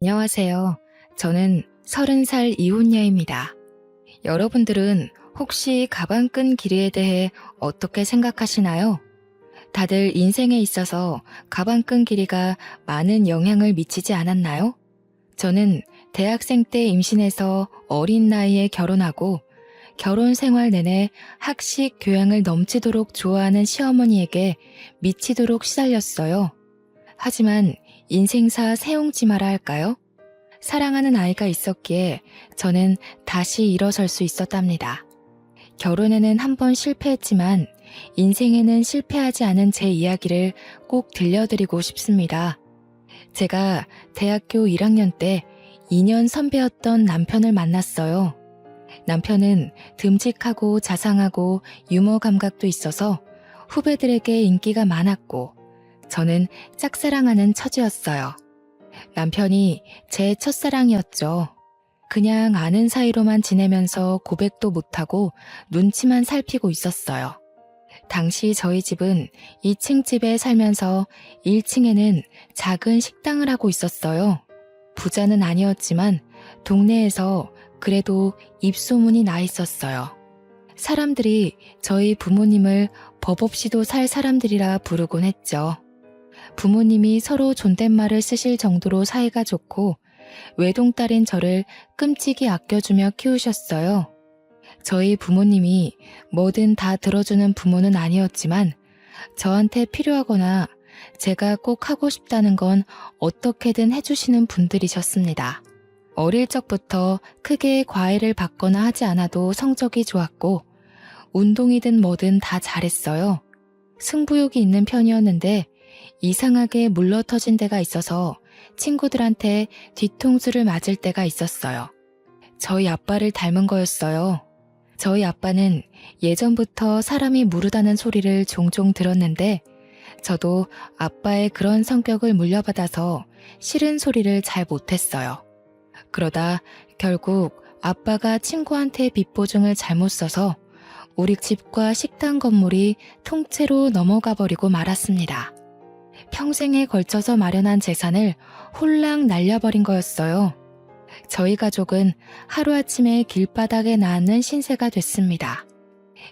안녕하세요. 저는 30살 이혼녀입니다. 여러분들은 혹시 가방끈 길이에 대해 어떻게 생각하시나요? 다들 인생에 있어서 가방끈 길이가 많은 영향을 미치지 않았나요? 저는 대학생 때 임신해서 어린 나이에 결혼하고 결혼 생활 내내 학식 교양을 넘치도록 좋아하는 시어머니에게 미치도록 시달렸어요. 하지만 인생사 세옹지마라 할까요? 사랑하는 아이가 있었기에 저는 다시 일어설 수 있었답니다. 결혼에는 한 번 실패했지만 인생에는 실패하지 않은 제 이야기를 꼭 들려드리고 싶습니다. 제가 대학교 1학년 때 2년 선배였던 남편을 만났어요. 남편은 듬직하고 자상하고 유머 감각도 있어서 후배들에게 인기가 많았고 저는 짝사랑하는 처지였어요. 남편이 제 첫사랑이었죠. 그냥 아는 사이로만 지내면서 고백도 못하고 눈치만 살피고 있었어요. 당시 저희 집은 2층 집에 살면서 1층에는 작은 식당을 하고 있었어요. 부자는 아니었지만 동네에서 그래도 입소문이 나 있었어요. 사람들이 저희 부모님을 법 없이도 살 사람들이라 부르곤 했죠. 부모님이 서로 존댓말을 쓰실 정도로 사이가 좋고 외동딸인 저를 끔찍이 아껴주며 키우셨어요. 저희 부모님이 뭐든 다 들어주는 부모는 아니었지만 저한테 필요하거나 제가 꼭 하고 싶다는 건 어떻게든 해주시는 분들이셨습니다. 어릴 적부터 크게 과외를 받거나 하지 않아도 성적이 좋았고 운동이든 뭐든 다 잘했어요. 승부욕이 있는 편이었는데 이상하게 물러터진 데가 있어서 친구들한테 뒤통수를 맞을 때가 있었어요. 저희 아빠를 닮은 거였어요. 저희 아빠는 예전부터 사람이 무르다는 소리를 종종 들었는데 저도 아빠의 그런 성격을 물려받아서 싫은 소리를 잘 못했어요. 그러다 결국 아빠가 친구한테 빚보증을 잘못 써서 우리 집과 식당 건물이 통째로 넘어가 버리고 말았습니다. 평생에 걸쳐서 마련한 재산을 홀랑 날려버린 거였어요. 저희 가족은 하루아침에 길바닥에 낳는 신세가 됐습니다.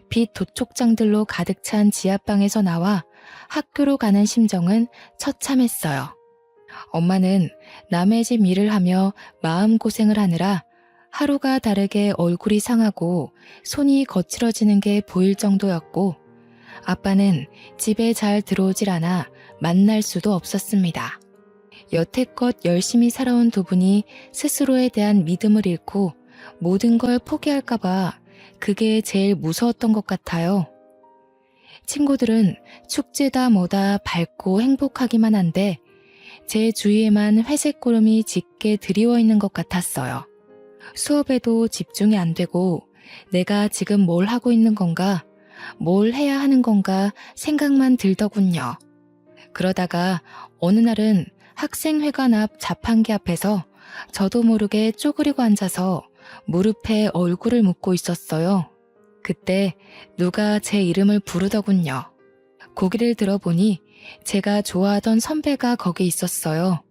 빚 도촉장들로 가득 찬 지하방에서 나와 학교로 가는 심정은 처참했어요. 엄마는 남의 집 일을 하며 마음고생을 하느라 하루가 다르게 얼굴이 상하고 손이 거칠어지는 게 보일 정도였고 아빠는 집에 잘 들어오질 않아 만날 수도 없었습니다. 여태껏 열심히 살아온 두 분이 스스로에 대한 믿음을 잃고 모든 걸 포기할까봐 그게 제일 무서웠던 것 같아요. 친구들은 축제다 뭐다 밝고 행복하기만 한데 제 주위에만 회색 구름이 짙게 드리워 있는 것 같았어요. 수업에도 집중이 안 되고 내가 지금 뭘 하고 있는 건가, 뭘 해야 하는 건가 생각만 들더군요. 그러다가 어느 날은 학생회관 앞 자판기 앞에서 저도 모르게 쪼그리고 앉아서 무릎에 얼굴을 묻고 있었어요. 그때 누가 제 이름을 부르더군요. 고개를 들어보니 제가 좋아하던 선배가 거기 있었어요.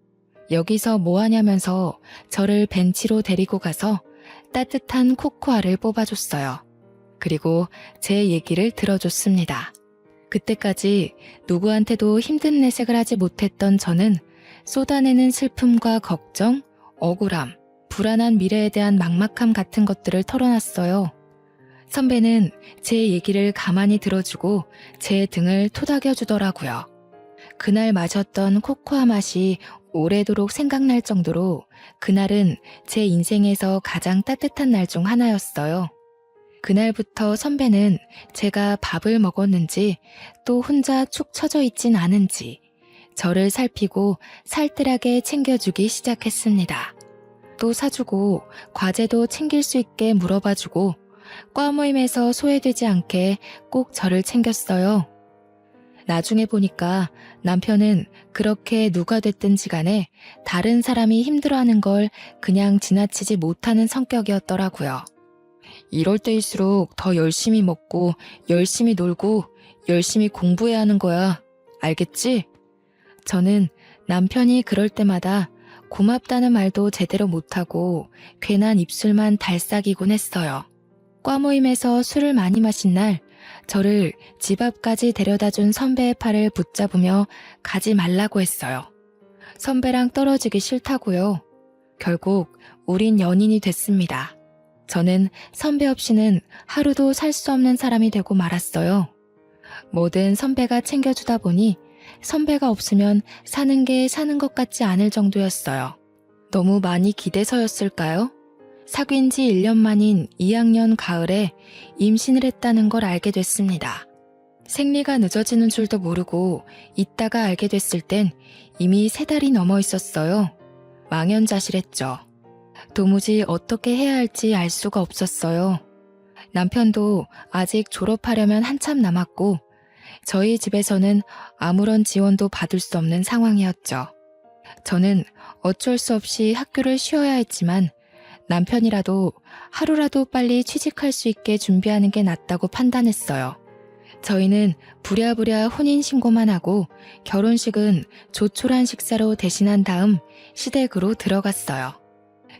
여기서 뭐 하냐면서 저를 벤치로 데리고 가서 따뜻한 코코아를 뽑아줬어요. 그리고 제 얘기를 들어줬습니다. 그때까지 누구한테도 힘든 내색을 하지 못했던 저는 쏟아내는 슬픔과 걱정, 억울함, 불안한 미래에 대한 막막함 같은 것들을 털어놨어요. 선배는 제 얘기를 가만히 들어주고 제 등을 토닥여주더라고요. 그날 마셨던 코코아 맛이 오래도록 생각날 정도로 그날은 제 인생에서 가장 따뜻한 날 중 하나였어요. 그날부터 선배는 제가 밥을 먹었는지 또 혼자 축 처져 있진 않은지 저를 살피고 살뜰하게 챙겨주기 시작했습니다. 또 사주고 과제도 챙길 수 있게 물어봐주고 과 모임에서 소외되지 않게 꼭 저를 챙겼어요. 나중에 보니까 남편은 그렇게 누가 됐든지 간에 다른 사람이 힘들어하는 걸 그냥 지나치지 못하는 성격이었더라고요. 이럴 때일수록 더 열심히 먹고 열심히 놀고 열심히 공부해야 하는 거야. 알겠지? 저는 남편이 그럴 때마다 고맙다는 말도 제대로 못하고 괜한 입술만 달싹이곤 했어요. 과 모임에서 술을 많이 마신 날 저를 집 앞까지 데려다준 선배의 팔을 붙잡으며 가지 말라고 했어요. 선배랑 떨어지기 싫다고요. 결국 우린 연인이 됐습니다. 저는 선배 없이는 하루도 살 수 없는 사람이 되고 말았어요. 뭐든 선배가 챙겨주다 보니 선배가 없으면 사는 게 사는 것 같지 않을 정도였어요. 너무 많이 기대서였을까요? 사귄 지 1년 만인 2학년 가을에 임신을 했다는 걸 알게 됐습니다. 생리가 늦어지는 줄도 모르고 있다가 알게 됐을 땐 이미 3달이 넘어 있었어요. 망연자실했죠. 도무지 어떻게 해야 할지 알 수가 없었어요. 남편도 아직 졸업하려면 한참 남았고 저희 집에서는 아무런 지원도 받을 수 없는 상황이었죠. 저는 어쩔 수 없이 학교를 쉬어야 했지만 남편이라도 하루라도 빨리 취직할 수 있게 준비하는 게 낫다고 판단했어요. 저희는 부랴부랴 혼인신고만 하고 결혼식은 조촐한 식사로 대신한 다음 시댁으로 들어갔어요.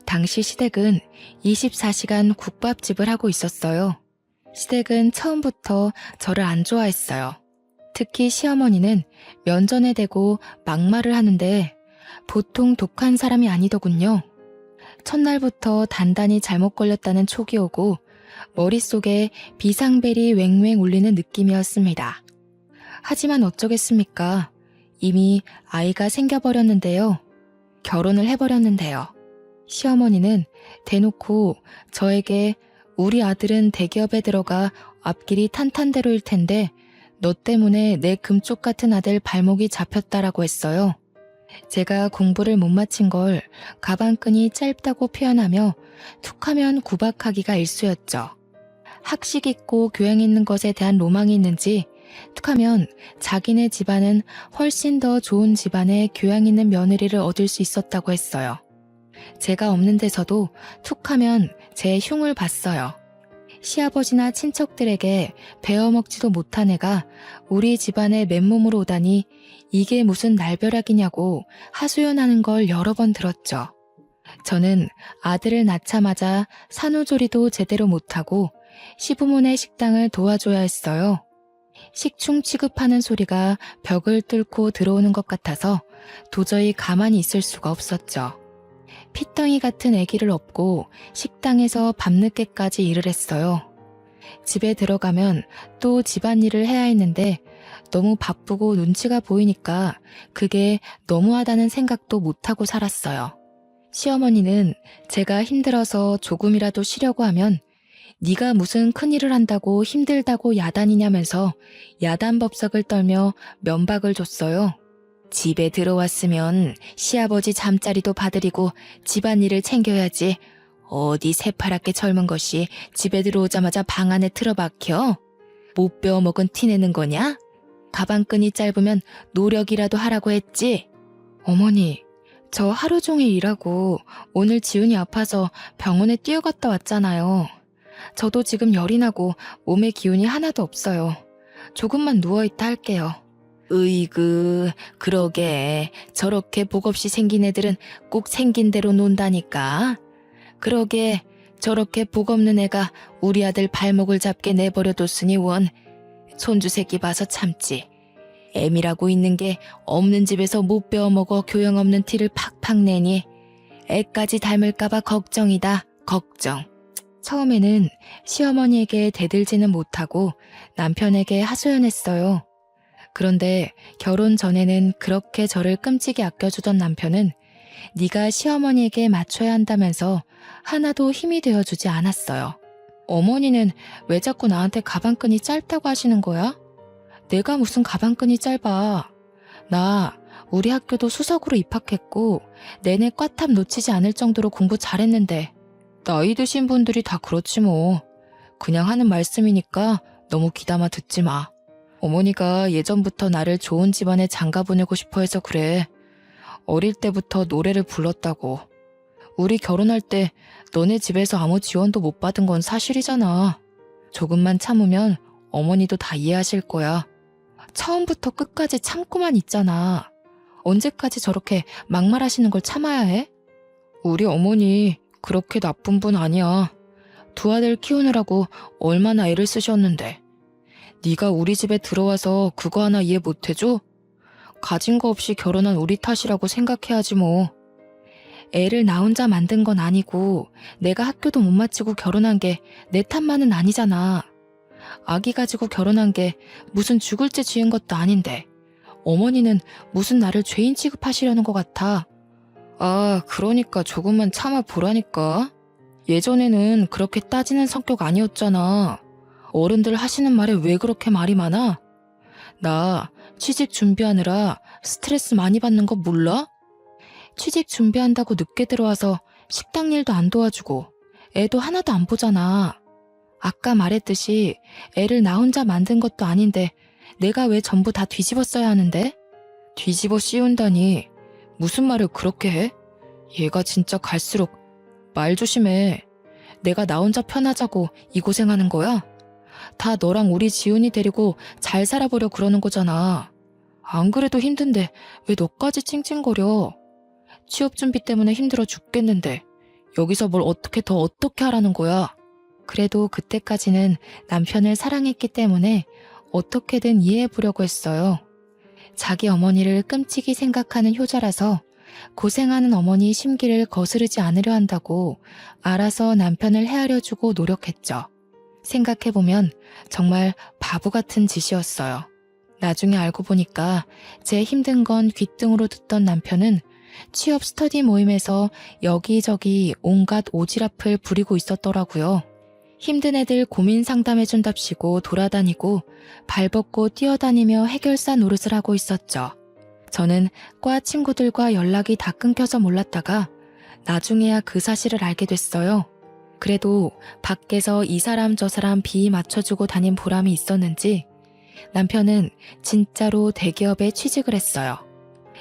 당시 시댁은 24시간 국밥집을 하고 있었어요. 시댁은 처음부터 저를 안 좋아했어요. 특히 시어머니는 면전에 대고 막말을 하는데 보통 독한 사람이 아니더군요. 첫날부터 단단히 잘못 걸렸다는 촉이 오고 머릿속에 비상벨이 왱왱 울리는 느낌이었습니다. 하지만 어쩌겠습니까? 이미 아이가 생겨버렸는데요. 결혼을 해버렸는데요. 시어머니는 대놓고 저에게 우리 아들은 대기업에 들어가 앞길이 탄탄대로일 텐데 너 때문에 내 금쪽 같은 아들 발목이 잡혔다라고 했어요. 제가 공부를 못 마친 걸 가방끈이 짧다고 표현하며 툭하면 구박하기가 일쑤였죠. 학식 있고 교양 있는 것에 대한 로망이 있는지 툭하면 자기네 집안은 훨씬 더 좋은 집안의 교양 있는 며느리를 얻을 수 있었다고 했어요. 제가 없는 데서도 툭하면 제 흉을 봤어요. 시아버지나 친척들에게 베어먹지도 못한 애가 우리 집안에 맨몸으로 오다니 이게 무슨 날벼락이냐고 하소연하는 걸 여러 번 들었죠. 저는 아들을 낳자마자 산후조리도 제대로 못하고 시부모네 식당을 도와줘야 했어요. 식충 취급하는 소리가 벽을 뚫고 들어오는 것 같아서 도저히 가만히 있을 수가 없었죠. 핏덩이 같은 아기를 업고 식당에서 밤늦게까지 일을 했어요. 집에 들어가면 또 집안일을 해야 했는데 너무 바쁘고 눈치가 보이니까 그게 너무하다는 생각도 못하고 살았어요. 시어머니는 제가 힘들어서 조금이라도 쉬려고 하면 네가 무슨 큰일을 한다고 힘들다고 야단이냐면서 야단법석을 떨며 면박을 줬어요. 집에 들어왔으면 시아버지 잠자리도 봐드리고 집안일을 챙겨야지. 어디 새파랗게 젊은 것이 집에 들어오자마자 방 안에 틀어박혀? 못 배워먹은 티 내는 거냐? 가방끈이 짧으면 노력이라도 하라고 했지. 어머니, 저 하루 종일 일하고 오늘 지훈이 아파서 병원에 뛰어갔다 왔잖아요. 저도 지금 열이 나고 몸에 기운이 하나도 없어요. 조금만 누워있다 할게요. 으이그, 그러게. 저렇게 복 없이 생긴 애들은 꼭 생긴 대로 논다니까. 그러게, 저렇게 복 없는 애가 우리 아들 발목을 잡게 내버려뒀으니 원. 손주 새끼 봐서 참지. 애미라고 있는 게 없는 집에서 못 배워먹어 교양 없는 티를 팍팍 내니 애까지 닮을까봐 걱정이다. 걱정. 처음에는 시어머니에게 대들지는 못하고 남편에게 하소연했어요. 그런데 결혼 전에는 그렇게 저를 끔찍이 아껴주던 남편은 네가 시어머니에게 맞춰야 한다면서 하나도 힘이 되어주지 않았어요. 어머니는 왜 자꾸 나한테 가방끈이 짧다고 하시는 거야? 내가 무슨 가방끈이 짧아. 나 우리 학교도 수석으로 입학했고 내내 꽈탑 놓치지 않을 정도로 공부 잘했는데 나이 드신 분들이 다 그렇지 뭐. 그냥 하는 말씀이니까 너무 귀담아 듣지 마. 어머니가 예전부터 나를 좋은 집안에 장가 보내고 싶어 해서 그래. 어릴 때부터 노래를 불렀다고. 우리 결혼할 때 너네 집에서 아무 지원도 못 받은 건 사실이잖아. 조금만 참으면 어머니도 다 이해하실 거야. 처음부터 끝까지 참고만 있잖아. 언제까지 저렇게 막말하시는 걸 참아야 해? 우리 어머니 그렇게 나쁜 분 아니야. 두 아들 키우느라고 얼마나 애를 쓰셨는데. 네가 우리 집에 들어와서 그거 하나 이해 못해줘? 가진 거 없이 결혼한 우리 탓이라고 생각해야지 뭐. 애를 나 혼자 만든 건 아니고 내가 학교도 못 마치고 결혼한 게 내 탓만은 아니잖아. 아기 가지고 결혼한 게 무슨 죽을 죄 지은 것도 아닌데 어머니는 무슨 나를 죄인 취급하시려는 것 같아. 아, 그러니까 조금만 참아보라니까. 예전에는 그렇게 따지는 성격 아니었잖아. 어른들 하시는 말에 왜 그렇게 말이 많아? 나 취직 준비하느라 스트레스 많이 받는 거 몰라? 취직 준비한다고 늦게 들어와서 식당 일도 안 도와주고 애도 하나도 안 보잖아. 아까 말했듯이 애를 나 혼자 만든 것도 아닌데 내가 왜 전부 다 뒤집어 써야 하는데? 뒤집어 씌운다니 무슨 말을 그렇게 해? 얘가 진짜 갈수록 말 조심해. 내가 나 혼자 편하자고 이 고생하는 거야? 다 너랑 우리 지훈이 데리고 잘 살아보려 그러는 거잖아. 안 그래도 힘든데 왜 너까지 찡찡거려? 취업 준비 때문에 힘들어 죽겠는데 여기서 뭘 어떻게 하라는 거야? 그래도 그때까지는 남편을 사랑했기 때문에 어떻게든 이해해보려고 했어요. 자기 어머니를 끔찍이 생각하는 효자라서 고생하는 어머니 심기를 거스르지 않으려 한다고 알아서 남편을 헤아려주고 노력했죠. 생각해보면 정말 바보 같은 짓이었어요. 나중에 알고 보니까 제 힘든 건 귓등으로 듣던 남편은 취업 스터디 모임에서 여기저기 온갖 오지랖을 부리고 있었더라고요. 힘든 애들 고민 상담해준답시고 돌아다니고 발벗고 뛰어다니며 해결사 노릇을 하고 있었죠. 저는 과 친구들과 연락이 다 끊겨서 몰랐다가 나중에야 그 사실을 알게 됐어요. 그래도 밖에서 이 사람 저 사람 비위 맞춰주고 다닌 보람이 있었는지 남편은 진짜로 대기업에 취직을 했어요.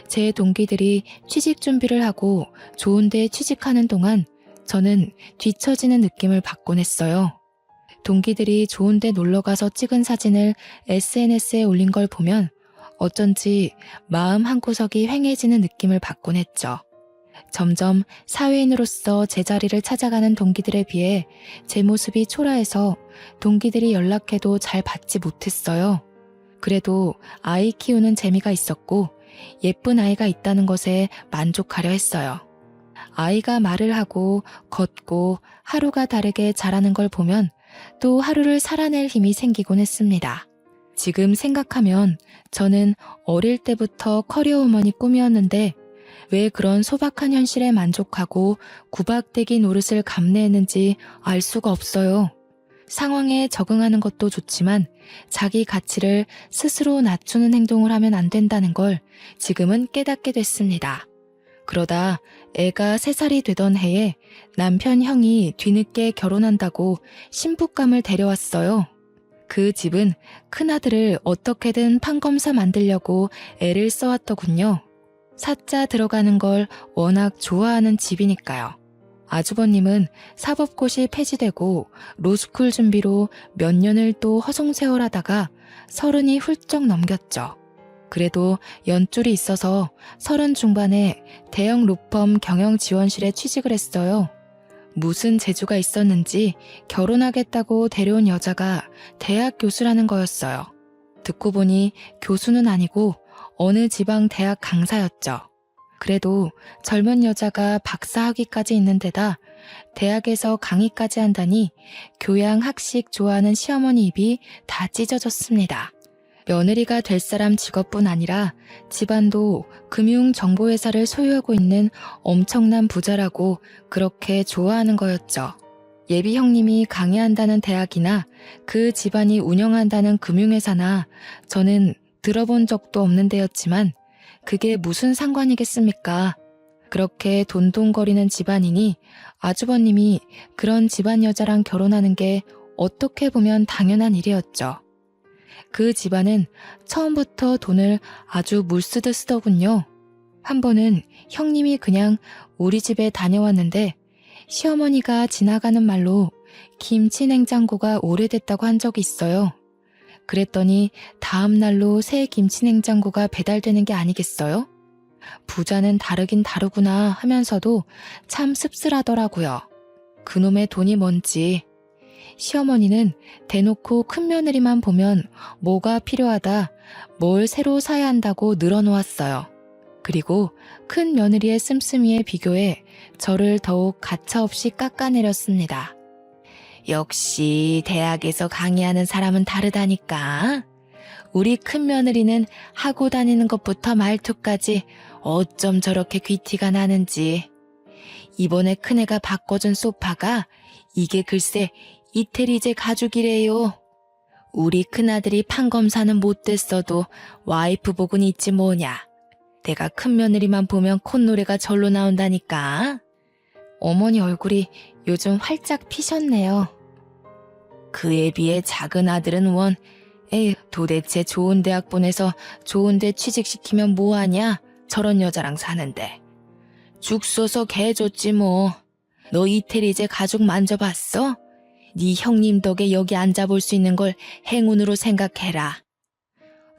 제 동기들이 취직 준비를 하고 좋은 데 취직하는 동안 저는 뒤처지는 느낌을 받곤 했어요. 동기들이 좋은 데 놀러가서 찍은 사진을 SNS에 올린 걸 보면 어쩐지 마음 한구석이 휑해지는 느낌을 받곤 했죠. 점점 사회인으로서 제자리를 찾아가는 동기들에 비해 제 모습이 초라해서 동기들이 연락해도 잘 받지 못했어요. 그래도 아이 키우는 재미가 있었고 예쁜 아이가 있다는 것에 만족하려 했어요. 아이가 말을 하고 걷고 하루가 다르게 자라는 걸 보면 또 하루를 살아낼 힘이 생기곤 했습니다. 지금 생각하면 저는 어릴 때부터 커리어우먼이 꿈이었는데 왜 그런 소박한 현실에 만족하고 구박대기 노릇을 감내했는지 알 수가 없어요. 상황에 적응하는 것도 좋지만 자기 가치를 스스로 낮추는 행동을 하면 안 된다는 걸 지금은 깨닫게 됐습니다. 그러다 애가 3살이 되던 해에 남편 형이 뒤늦게 결혼한다고 신부감을 데려왔어요. 그 집은 큰아들을 어떻게든 판검사 만들려고 애를 써왔더군요. 사자 들어가는 걸 워낙 좋아하는 집이니까요. 아주버님은 사법고시 폐지되고 로스쿨 준비로 몇 년을 또 허송세월하다가 30이 훌쩍 넘겼죠. 그래도 연줄이 있어서 30 중반에 대형 로펌 경영지원실에 취직을 했어요. 무슨 재주가 있었는지 결혼하겠다고 데려온 여자가 대학 교수라는 거였어요. 듣고 보니 교수는 아니고 어느 지방 대학 강사였죠. 그래도 젊은 여자가 박사 학위까지 있는 데다 대학에서 강의까지 한다니 교양 학식 좋아하는 시어머니 입이 다 찢어졌습니다. 며느리가 될 사람 직업뿐 아니라 집안도 금융정보회사를 소유하고 있는 엄청난 부자라고 그렇게 좋아하는 거였죠. 예비 형님이 강의한다는 대학이나 그 집안이 운영한다는 금융회사나 저는 들어본 적도 없는 데였지만 그게 무슨 상관이겠습니까? 그렇게 돈돈거리는 집안이니 아주버님이 그런 집안 여자랑 결혼하는 게 어떻게 보면 당연한 일이었죠. 그 집안은 처음부터 돈을 아주 물쓰듯 쓰더군요. 한 번은 형님이 그냥 우리 집에 다녀왔는데 시어머니가 지나가는 말로 김치 냉장고가 오래됐다고 한 적이 있어요. 그랬더니 다음 날로 새 김치 냉장고가 배달되는 게 아니겠어요? 부자는 다르긴 다르구나 하면서도 참 씁쓸하더라고요. 그놈의 돈이 뭔지. 시어머니는 대놓고 큰며느리만 보면 뭐가 필요하다, 뭘 새로 사야 한다고 늘어놓았어요. 그리고 큰 며느리의 씀씀이에 비교해 저를 더욱 가차없이 깎아내렸습니다. 역시 대학에서 강의하는 사람은 다르다니까. 우리 큰 며느리는 하고 다니는 것부터 말투까지 어쩜 저렇게 귀티가 나는지. 이번에 큰애가 바꿔준 소파가 이게 글쎄 이태리제 가죽이래요. 우리 큰아들이 판검사는 못됐어도 와이프 복은 있지 뭐냐. 내가 큰 며느리만 보면 콧노래가 절로 나온다니까. 어머니 얼굴이 요즘 활짝 피셨네요. 그에 비해 작은 아들은 원, 에휴, 도대체 좋은 대학 보내서 좋은 데 취직시키면 뭐하냐? 저런 여자랑 사는데. 죽 써서 개 줬지 뭐. 너 이태리제 가죽 만져봤어? 네 형님 덕에 여기 앉아볼 수 있는 걸 행운으로 생각해라.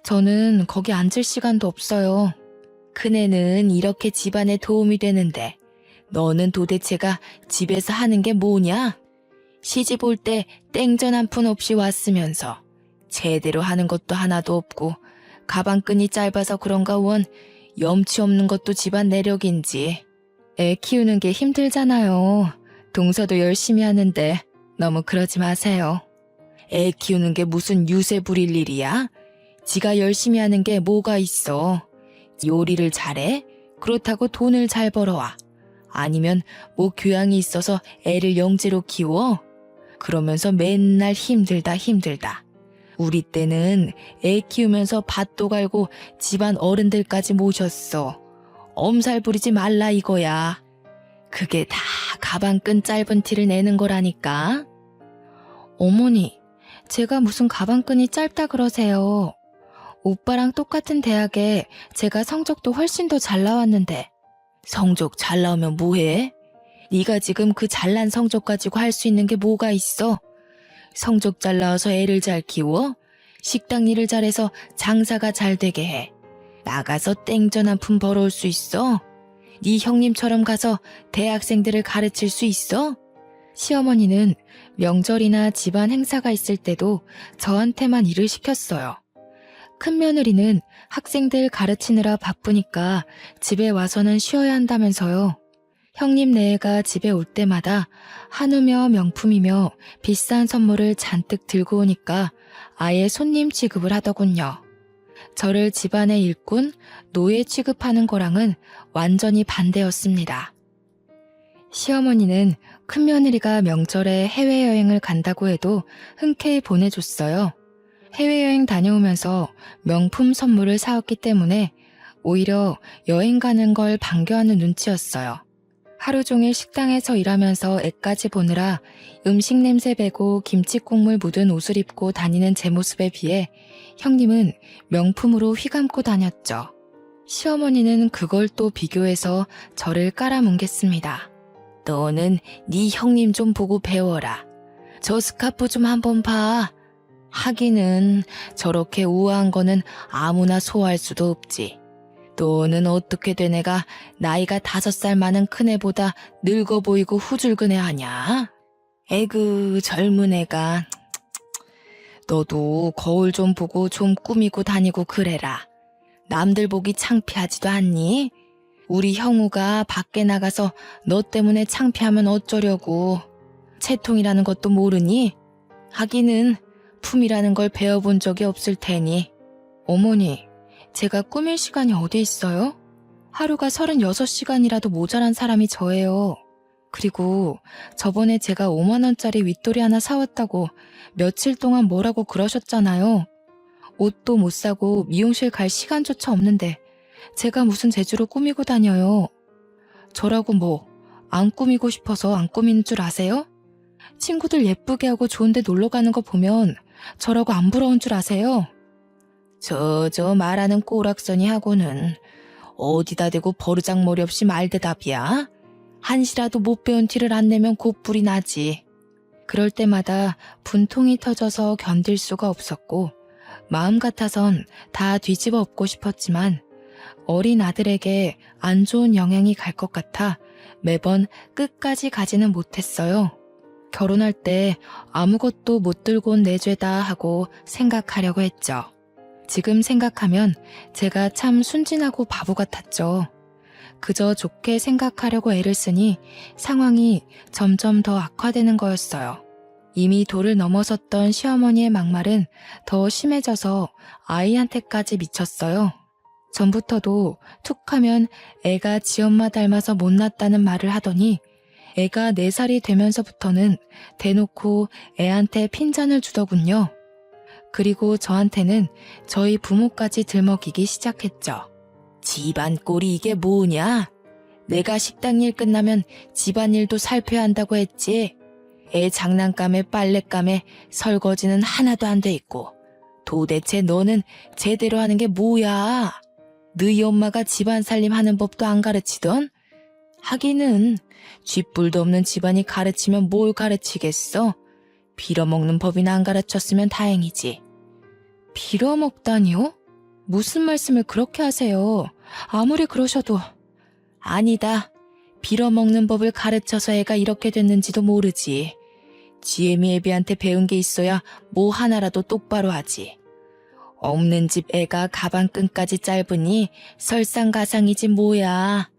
저는 거기 앉을 시간도 없어요. 큰애는 이렇게 집안에 도움이 되는데 너는 도대체가 집에서 하는 게 뭐냐? 시집 올 때 땡전 한 푼 없이 왔으면서 제대로 하는 것도 하나도 없고 가방끈이 짧아서 그런가 원 염치 없는 것도 집안 내력인지. 애 키우는 게 힘들잖아요. 동서도 열심히 하는데 너무 그러지 마세요. 애 키우는 게 무슨 유세 부릴 일이야? 지가 열심히 하는 게 뭐가 있어. 요리를 잘해? 그렇다고 돈을 잘 벌어와. 아니면 뭐 교양이 있어서 애를 영재로 키워? 그러면서 맨날 힘들다. 우리 때는 애 키우면서 밭도 갈고 집안 어른들까지 모셨어. 엄살 부리지 말라 이거야. 그게 다 가방끈 짧은 티를 내는 거라니까. 어머니, 제가 무슨 가방끈이 짧다 그러세요. 오빠랑 똑같은 대학에 제가 성적도 훨씬 더 잘 나왔는데. 성적 잘 나오면 뭐해? 네가 지금 그 잘난 성적 가지고 할 수 있는 게 뭐가 있어? 성적 잘 나와서 애를 잘 키워? 식당 일을 잘해서 장사가 잘 되게 해. 나가서 땡전 한 푼 벌어올 수 있어? 네 형님처럼 가서 대학생들을 가르칠 수 있어? 시어머니는 명절이나 집안 행사가 있을 때도 저한테만 일을 시켰어요. 큰 며느리는 학생들 가르치느라 바쁘니까 집에 와서는 쉬어야 한다면서요. 형님 네애가 집에 올 때마다 한우며 명품이며 비싼 선물을 잔뜩 들고 오니까 아예 손님 취급을 하더군요. 저를 집안의 일꾼, 노예 취급하는 거랑은 완전히 반대였습니다. 시어머니는 큰며느리가 명절에 해외여행을 간다고 해도 흔쾌히 보내줬어요. 해외여행 다녀오면서 명품 선물을 사왔기 때문에 오히려 여행 가는 걸 반겨하는 눈치였어요. 하루 종일 식당에서 일하면서 애까지 보느라 음식 냄새 배고 김치 국물 묻은 옷을 입고 다니는 제 모습에 비해 형님은 명품으로 휘감고 다녔죠. 시어머니는 그걸 또 비교해서 저를 깔아뭉갰습니다. 너는 네 형님 좀 보고 배워라. 저 스카프 좀 한번 봐. 하기는 저렇게 우아한 거는 아무나 소화할 수도 없지. 너는 어떻게 된 애가 나이가 5살 많은 큰애보다 늙어 보이고 후줄근해 하냐? 에그 젊은 애가. 너도 거울 좀 보고 좀 꾸미고 다니고 그래라. 남들 보기 창피하지도 않니? 우리 형우가 밖에 나가서 너 때문에 창피하면 어쩌려고. 채통이라는 것도 모르니? 하기는 품이라는 걸 배워본 적이 없을 테니. 어머니, 제가 꾸밀 시간이 어디 있어요? 하루가 36시간이라도 모자란 사람이 저예요. 그리고 저번에 제가 5만 원짜리 윗돌이 하나 사왔다고 며칠 동안 뭐라고 그러셨잖아요. 옷도 못 사고 미용실 갈 시간조차 없는데 제가 무슨 재주로 꾸미고 다녀요. 저라고 뭐 안 꾸미고 싶어서 안 꾸미는 줄 아세요? 친구들 예쁘게 하고 좋은 데 놀러 가는 거 보면 저라고 안 부러운 줄 아세요? 저 말하는 꼬락서니 하고는 어디다 대고 버르장머리 없이 말대답이야? 한시라도 못 배운 티를 안 내면 곧불이 나지. 그럴 때마다 분통이 터져서 견딜 수가 없었고 마음 같아선 다 뒤집어 엎고 싶었지만 어린 아들에게 안 좋은 영향이 갈 것 같아 매번 끝까지 가지는 못했어요. 결혼할 때 아무것도 못 들고 온 내 죄다 하고 생각하려고 했죠. 지금 생각하면 제가 참 순진하고 바보 같았죠. 그저 좋게 생각하려고 애를 쓰니 상황이 점점 더 악화되는 거였어요. 이미 도를 넘어섰던 시어머니의 막말은 더 심해져서 아이한테까지 미쳤어요. 전부터도 툭하면 애가 지엄마 닮아서 못났다는 말을 하더니 애가 4살이 되면서부터는 대놓고 애한테 핀잔을 주더군요. 그리고 저한테는 저희 부모까지 들먹이기 시작했죠. 집안 꼴이 이게 뭐냐? 내가 식당 일 끝나면 집안일도 살펴야 한다고 했지. 애 장난감에 빨랫감에 설거지는 하나도 안 돼 있고 도대체 너는 제대로 하는 게 뭐야? 너희 엄마가 집안 살림 하는 법도 안 가르치던? 하기는 쥐뿔도 없는 집안이 가르치면 뭘 가르치겠어? 빌어먹는 법이나 안 가르쳤으면 다행이지. 빌어먹다니요? 무슨 말씀을 그렇게 하세요? 아무리 그러셔도. 아니다. 빌어먹는 법을 가르쳐서 애가 이렇게 됐는지도 모르지. 지혜미 애비한테 배운 게 있어야 뭐 하나라도 똑바로 하지. 없는 집 애가 가방끈까지 짧으니 설상가상이지 뭐야.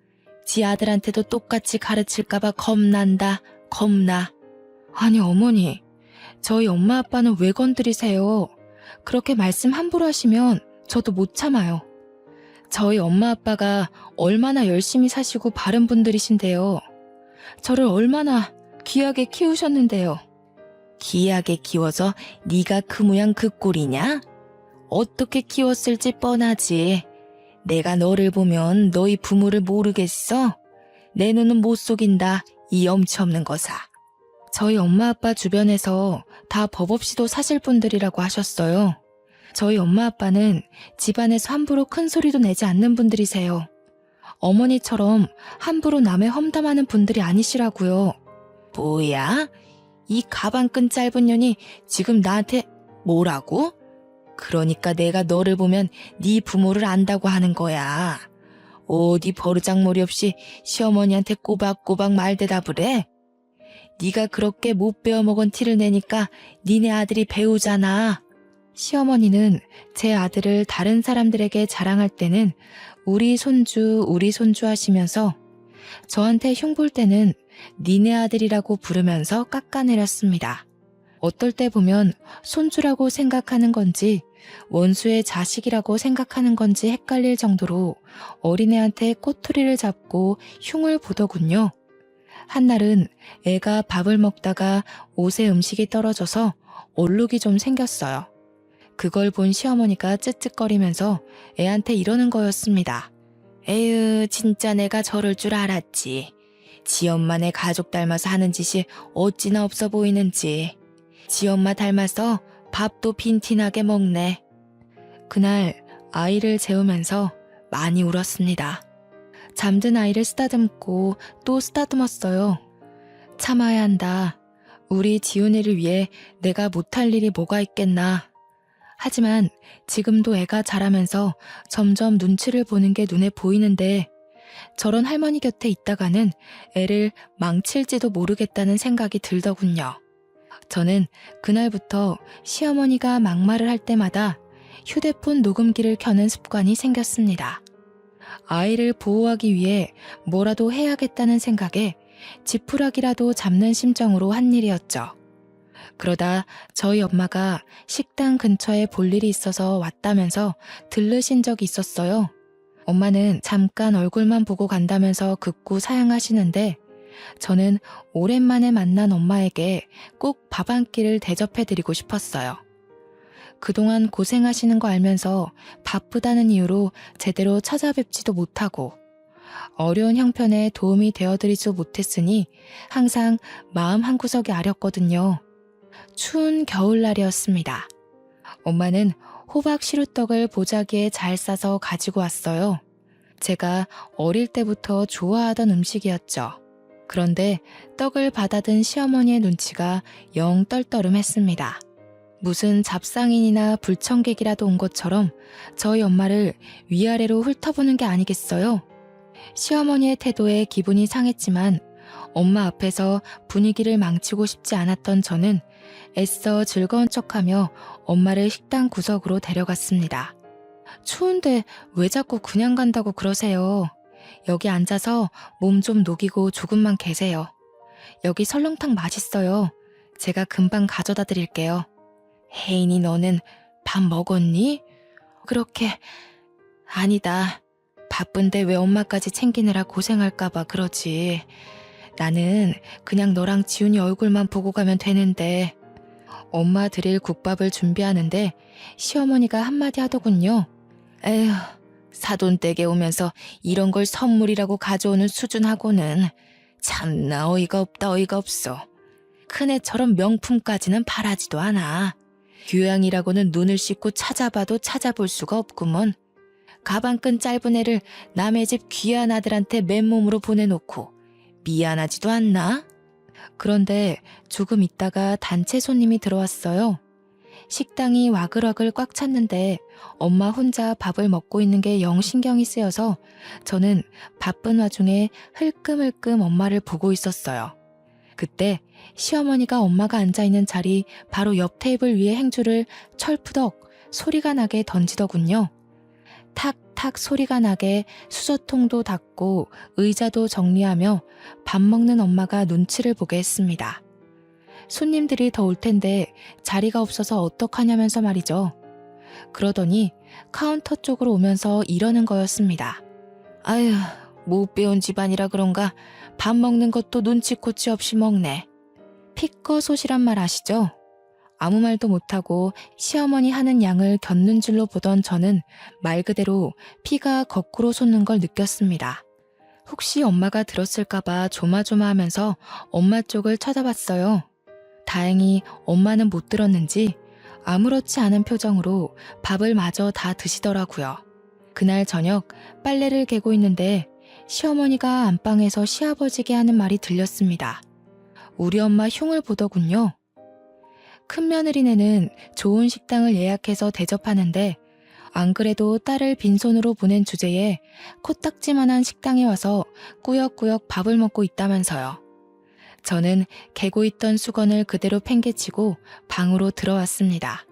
지 아들한테도 똑같이 가르칠까봐 겁난다. 겁나. 아니 어머니, 저희 엄마 아빠는 왜 건드리세요? 그렇게 말씀 함부로 하시면 저도 못 참아요. 저희 엄마 아빠가 얼마나 열심히 사시고 바른 분들이신데요. 저를 얼마나 귀하게 키우셨는데요. 귀하게 키워서 네가 그 모양 그 꼴이냐? 어떻게 키웠을지 뻔하지. 내가 너를 보면 너희 부모를 모르겠어? 내 눈은 못 속인다, 이 염치 없는 거사. 저희 엄마 아빠 주변에서 다 법 없이도 사실 분들이라고 하셨어요. 저희 엄마 아빠는 집안에서 함부로 큰 소리도 내지 않는 분들이세요. 어머니처럼 함부로 남의 험담하는 분들이 아니시라고요. 뭐야? 이 가방끈 짧은 년이 지금 나한테 뭐라고? 그러니까 내가 너를 보면 네 부모를 안다고 하는 거야. 어디 버르장머리 없이 시어머니한테 꼬박꼬박 말대답을 해? 네가 그렇게 못 배워먹은 티를 내니까 니네 아들이 배우잖아. 시어머니는 제 아들을 다른 사람들에게 자랑할 때는 우리 손주 하시면서 저한테 흉볼 때는 니네 아들이라고 부르면서 깎아내렸습니다. 어떨 때 보면 손주라고 생각하는 건지 원수의 자식이라고 생각하는 건지 헷갈릴 정도로 어린애한테 꼬투리를 잡고 흉을 보더군요. 한날은 애가 밥을 먹다가 옷에 음식이 떨어져서 얼룩이 좀 생겼어요. 그걸 본 시어머니가 쯧쯧거리면서 애한테 이러는 거였습니다. 에휴, 진짜 내가 저럴 줄 알았지. 지 엄마네 가족 닮아서 하는 짓이 어찌나 없어 보이는지. 지 엄마 닮아서 밥도 빈티나게 먹네. 그날 아이를 재우면서 많이 울었습니다. 잠든 아이를 쓰다듬고 또 쓰다듬었어요. 참아야 한다. 우리 지훈이를 위해 내가 못할 일이 뭐가 있겠나. 하지만 지금도 애가 자라면서 점점 눈치를 보는 게 눈에 보이는데 저런 할머니 곁에 있다가는 애를 망칠지도 모르겠다는 생각이 들더군요. 저는 그날부터 시어머니가 막말을 할 때마다 휴대폰 녹음기를 켜는 습관이 생겼습니다. 아이를 보호하기 위해 뭐라도 해야겠다는 생각에 지푸라기라도 잡는 심정으로 한 일이었죠. 그러다 저희 엄마가 식당 근처에 볼 일이 있어서 왔다면서 들르신 적이 있었어요. 엄마는 잠깐 얼굴만 보고 간다면서 극구 사양하시는데 저는 오랜만에 만난 엄마에게 꼭 밥 한 끼를 대접해드리고 싶었어요. 그동안 고생하시는 거 알면서 바쁘다는 이유로 제대로 찾아뵙지도 못하고 어려운 형편에 도움이 되어드리지도 못했으니 항상 마음 한구석이 아렸거든요. 추운 겨울날이었습니다. 엄마는 호박 시루떡을 보자기에 잘 싸서 가지고 왔어요. 제가 어릴 때부터 좋아하던 음식이었죠. 그런데 떡을 받아든 시어머니의 눈치가 영 떨떠름했습니다. 무슨 잡상인이나 불청객이라도 온 것처럼 저희 엄마를 위아래로 훑어보는 게 아니겠어요? 시어머니의 태도에 기분이 상했지만 엄마 앞에서 분위기를 망치고 싶지 않았던 저는 애써 즐거운 척하며 엄마를 식당 구석으로 데려갔습니다. 추운데 왜 자꾸 그냥 간다고 그러세요? 여기 앉아서 몸 좀 녹이고 조금만 계세요. 여기 설렁탕 맛있어요. 제가 금방 가져다 드릴게요. 혜인이 너는 밥 먹었니? 그렇게 아니다. 바쁜데 왜 엄마까지 챙기느라 고생할까봐 그러지. 나는 그냥 너랑 지훈이 얼굴만 보고 가면 되는데. 엄마 드릴 국밥을 준비하는데 시어머니가 한마디 하더군요. 에휴, 사돈댁에 오면서 이런 걸 선물이라고 가져오는 수준하고는 참나 어이가 없다 어이가 없어. 큰애처럼 명품까지는 바라지도 않아. 교양이라고는 눈을 씻고 찾아봐도 찾아볼 수가 없구먼. 가방끈 짧은 애를 남의 집 귀한 아들한테 맨몸으로 보내놓고 미안하지도 않나? 그런데 조금 있다가 단체 손님이 들어왔어요. 식당이 와글와글 꽉 찼는데 엄마 혼자 밥을 먹고 있는 게 영 신경이 쓰여서 저는 바쁜 와중에 흘끔흘끔 엄마를 보고 있었어요. 그때 시어머니가 엄마가 앉아있는 자리 바로 옆 테이블 위에 행주를 철푸덕 소리가 나게 던지더군요. 탁탁 소리가 나게 수저통도 닦고 의자도 정리하며 밥 먹는 엄마가 눈치를 보게 했습니다. 손님들이 더 올 텐데 자리가 없어서 어떡하냐면서 말이죠. 그러더니 카운터 쪽으로 오면서 이러는 거였습니다. 아휴, 못 배운 집안이라 그런가 밥 먹는 것도 눈치코치 없이 먹네. 피꺼소시란 말 아시죠? 아무 말도 못하고 시어머니 하는 양을 겪는 줄로 보던 저는 말 그대로 피가 거꾸로 솟는 걸 느꼈습니다. 혹시 엄마가 들었을까봐 조마조마하면서 엄마 쪽을 쳐다봤어요. 다행히 엄마는 못 들었는지 아무렇지 않은 표정으로 밥을 마저 다 드시더라고요. 그날 저녁 빨래를 개고 있는데 시어머니가 안방에서 시아버지게 하는 말이 들렸습니다. 우리 엄마 흉을 보더군요. 큰 며느리네는 좋은 식당을 예약해서 대접하는데 안 그래도 딸을 빈손으로 보낸 주제에 코딱지만한 식당에 와서 꾸역꾸역 밥을 먹고 있다면서요. 저는 개고 있던 수건을 그대로 팽개치고 방으로 들어왔습니다.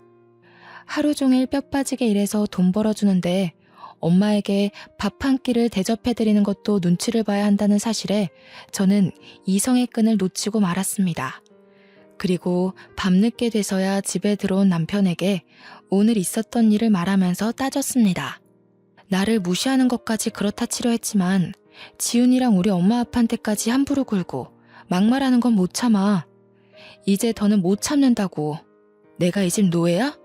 하루 종일 뼈 빠지게 일해서 돈 벌어주는데 엄마에게 밥 한 끼를 대접해드리는 것도 눈치를 봐야 한다는 사실에 저는 이성의 끈을 놓치고 말았습니다. 그리고 밤늦게 돼서야 집에 들어온 남편에게 오늘 있었던 일을 말하면서 따졌습니다. 나를 무시하는 것까지 그렇다 치려 했지만 지훈이랑 우리 엄마 아빠한테까지 함부로 굴고 막말하는 건 못 참아. 이제 더는 못 참는다고. 내가 이 집 노예야?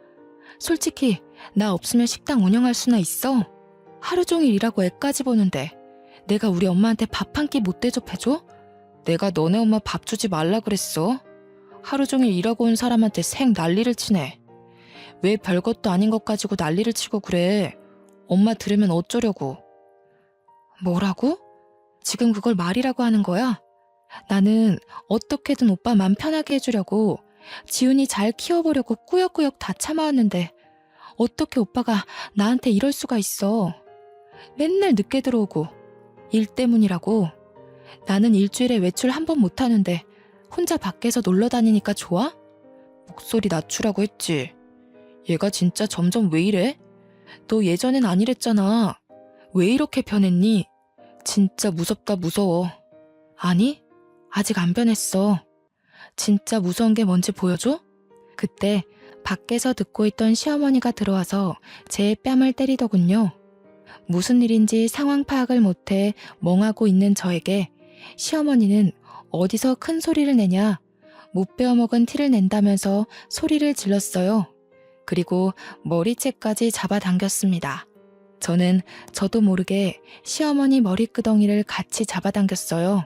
솔직히 나 없으면 식당 운영할 수나 있어? 하루 종일 일하고 애까지 보는데 내가 우리 엄마한테 밥 한 끼 못 대접해줘? 내가 너네 엄마 밥 주지 말라 그랬어? 하루 종일 일하고 온 사람한테 생 난리를 치네. 왜 별것도 아닌 것 가지고 난리를 치고 그래? 엄마 들으면 어쩌려고? 뭐라고? 지금 그걸 말이라고 하는 거야? 나는 어떻게든 오빠 맘 편하게 해주려고 지훈이 잘 키워보려고 꾸역꾸역 다 참아왔는데 어떻게 오빠가 나한테 이럴 수가 있어. 맨날 늦게 들어오고 일 때문이라고. 나는 일주일에 외출 한 번 못하는데 혼자 밖에서 놀러 다니니까 좋아? 목소리 낮추라고 했지. 얘가 진짜 점점 왜 이래? 너 예전엔 안 이랬잖아. 왜 이렇게 변했니? 진짜 무섭다 무서워. 아니, 아직 안 변했어. 진짜 무서운 게 뭔지 보여줘? 그때 밖에서 듣고 있던 시어머니가 들어와서 제 뺨을 때리더군요. 무슨 일인지 상황 파악을 못해 멍하고 있는 저에게 시어머니는 어디서 큰 소리를 내냐, 못 베어먹은 티를 낸다면서 소리를 질렀어요. 그리고 머리채까지 잡아당겼습니다. 저는 저도 모르게 시어머니 머리끄덩이를 같이 잡아당겼어요.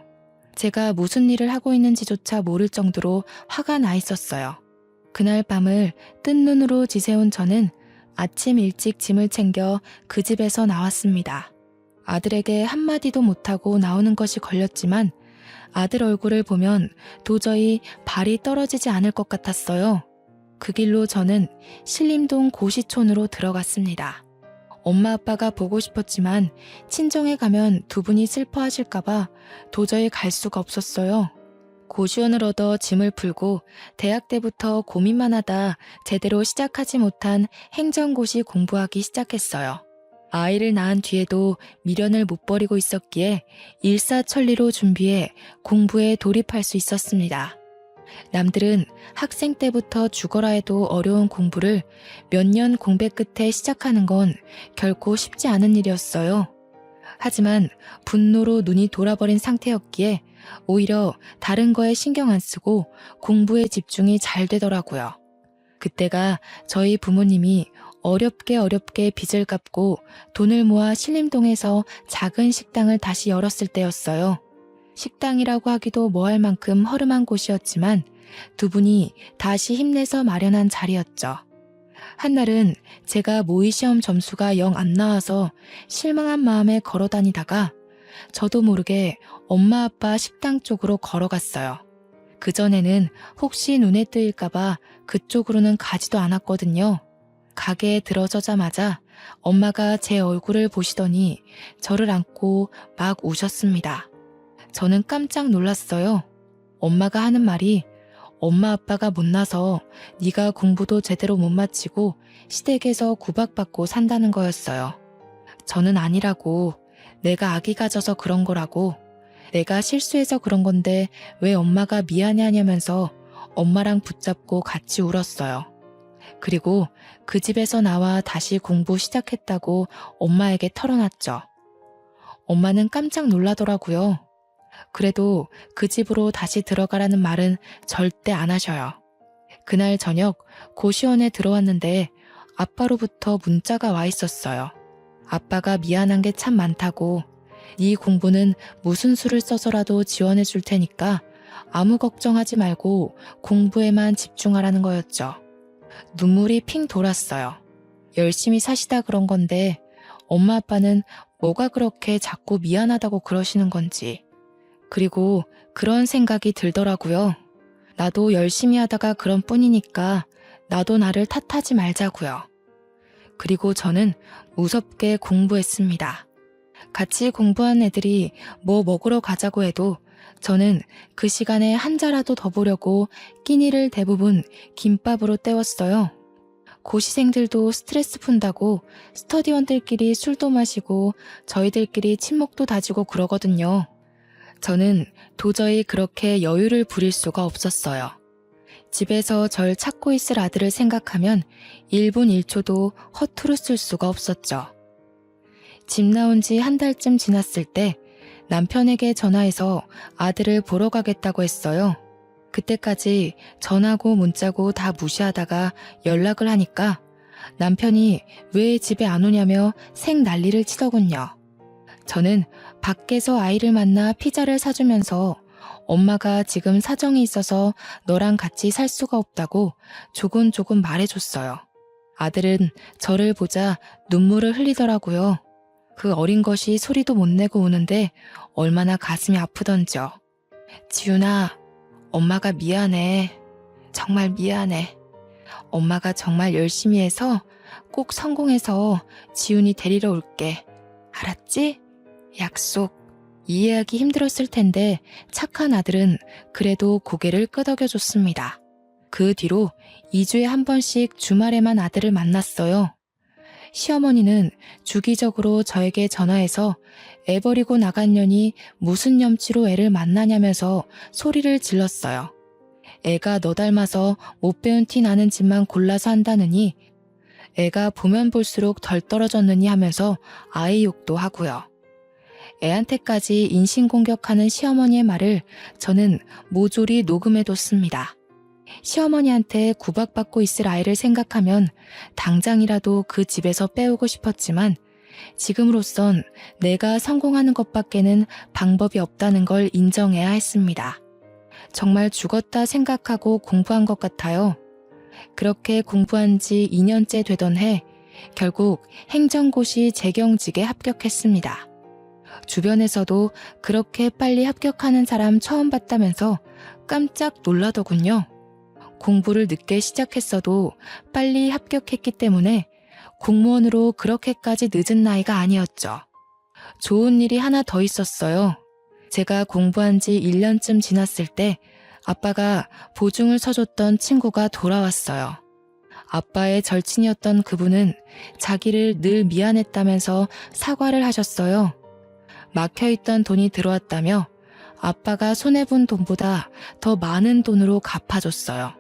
제가 무슨 일을 하고 있는지조차 모를 정도로 화가 나 있었어요. 그날 밤을 뜬 눈으로 지새운 저는 아침 일찍 짐을 챙겨 그 집에서 나왔습니다. 아들에게 한마디도 못하고 나오는 것이 걸렸지만 아들 얼굴을 보면 도저히 발이 떨어지지 않을 것 같았어요. 그 길로 저는 신림동 고시촌으로 들어갔습니다. 엄마 아빠가 보고 싶었지만 친정에 가면 두 분이 슬퍼하실까봐 도저히 갈 수가 없었어요. 고시원을 얻어 짐을 풀고 대학 때부터 고민만 하다 제대로 시작하지 못한 행정고시 공부하기 시작했어요. 아이를 낳은 뒤에도 미련을 못 버리고 있었기에 일사천리로 준비해 공부에 돌입할 수 있었습니다. 남들은 학생 때부터 죽어라 해도 어려운 공부를 몇 년 공백 끝에 시작하는 건 결코 쉽지 않은 일이었어요. 하지만 분노로 눈이 돌아버린 상태였기에 오히려 다른 거에 신경 안 쓰고 공부에 집중이 잘 되더라고요. 그때가 저희 부모님이 어렵게 빚을 갚고 돈을 모아 신림동에서 작은 식당을 다시 열었을 때였어요. 식당이라고 하기도 뭐할 만큼 허름한 곳이었지만 두 분이 다시 힘내서 마련한 자리였죠. 한날은 제가 모의시험 점수가 영 안 나와서 실망한 마음에 걸어 다니다가 저도 모르게 엄마 아빠 식당 쪽으로 걸어갔어요. 그전에는 혹시 눈에 뜨일까봐 그쪽으로는 가지도 않았거든요. 가게에 들어서자마자 엄마가 제 얼굴을 보시더니 저를 안고 막 우셨습니다. 저는 깜짝 놀랐어요. 엄마가 하는 말이 엄마 아빠가 못나서 네가 공부도 제대로 못 마치고 시댁에서 구박받고 산다는 거였어요. 저는 아니라고, 내가 악이 가져서 그런 거라고, 내가 실수해서 그런 건데 왜 엄마가 미안해하냐면서 엄마랑 붙잡고 같이 울었어요. 그리고 그 집에서 나와 다시 공부 시작했다고 엄마에게 털어놨죠. 엄마는 깜짝 놀라더라고요. 그래도 그 집으로 다시 들어가라는 말은 절대 안 하셔요. 그날 저녁 고시원에 들어왔는데 아빠로부터 문자가 와 있었어요. 아빠가 미안한 게 참 많다고, 네 공부는 무슨 수를 써서라도 지원해 줄 테니까 아무 걱정하지 말고 공부에만 집중하라는 거였죠. 눈물이 핑 돌았어요. 열심히 사시다 그런 건데 엄마 아빠는 뭐가 그렇게 자꾸 미안하다고 그러시는 건지. 그리고 그런 생각이 들더라고요. 나도 열심히 하다가 그런 뿐이니까 나도 나를 탓하지 말자고요. 그리고 저는 무섭게 공부했습니다. 같이 공부한 애들이 뭐 먹으러 가자고 해도 저는 그 시간에 한 자라도 더 보려고 끼니를 대부분 김밥으로 때웠어요. 고시생들도 스트레스 푼다고 스터디원들끼리 술도 마시고 저희들끼리 친목도 다지고 그러거든요. 저는 도저히 그렇게 여유를 부릴 수가 없었어요. 집에서 절 찾고 있을 아들을 생각하면 1분 1초도 허투루 쓸 수가 없었죠. 집 나온 지 한 달쯤 지났을 때 남편에게 전화해서 아들을 보러 가겠다고 했어요. 그때까지 전화고 문자고 다 무시하다가 연락을 하니까 남편이 왜 집에 안 오냐며 생 난리를 치더군요. 저는 밖에서 아이를 만나 피자를 사주면서 엄마가 지금 사정이 있어서 너랑 같이 살 수가 없다고 조곤조곤 말해줬어요. 아들은 저를 보자 눈물을 흘리더라고요. 그 어린 것이 소리도 못 내고 우는데 얼마나 가슴이 아프던지요. 지훈아, 엄마가 미안해. 정말 미안해. 엄마가 정말 열심히 해서 꼭 성공해서 지훈이 데리러 올게. 알았지? 약속. 이해하기 힘들었을 텐데 착한 아들은 그래도 고개를 끄덕여줬습니다. 그 뒤로 2주에 한 번씩 주말에만 아들을 만났어요. 시어머니는 주기적으로 저에게 전화해서 애 버리고 나간 년이 무슨 염치로 애를 만나냐면서 소리를 질렀어요. 애가 너 닮아서 못 배운 티 나는 집만 골라서 한다느니, 애가 보면 볼수록 덜 떨어졌느니 하면서 아이 욕도 하고요. 애한테까지 인신공격하는 시어머니의 말을 저는 모조리 녹음해뒀습니다. 시어머니한테 구박받고 있을 아이를 생각하면 당장이라도 그 집에서 빼오고 싶었지만 지금으로선 내가 성공하는 것밖에는 방법이 없다는 걸 인정해야 했습니다. 정말 죽었다 생각하고 공부한 것 같아요. 그렇게 공부한 지 2년째 되던 해 결국 행정고시 재경직에 합격했습니다. 주변에서도 그렇게 빨리 합격하는 사람 처음 봤다면서 깜짝 놀라더군요. 공부를 늦게 시작했어도 빨리 합격했기 때문에 공무원으로 그렇게까지 늦은 나이가 아니었죠. 좋은 일이 하나 더 있었어요. 제가 공부한 지 1년쯤 지났을 때 아빠가 보증을 서줬던 친구가 돌아왔어요. 아빠의 절친이었던 그분은 자기를 늘 미안했다면서 사과를 하셨어요. 막혀있던 돈이 들어왔다며 아빠가 손해본 돈보다 더 많은 돈으로 갚아줬어요.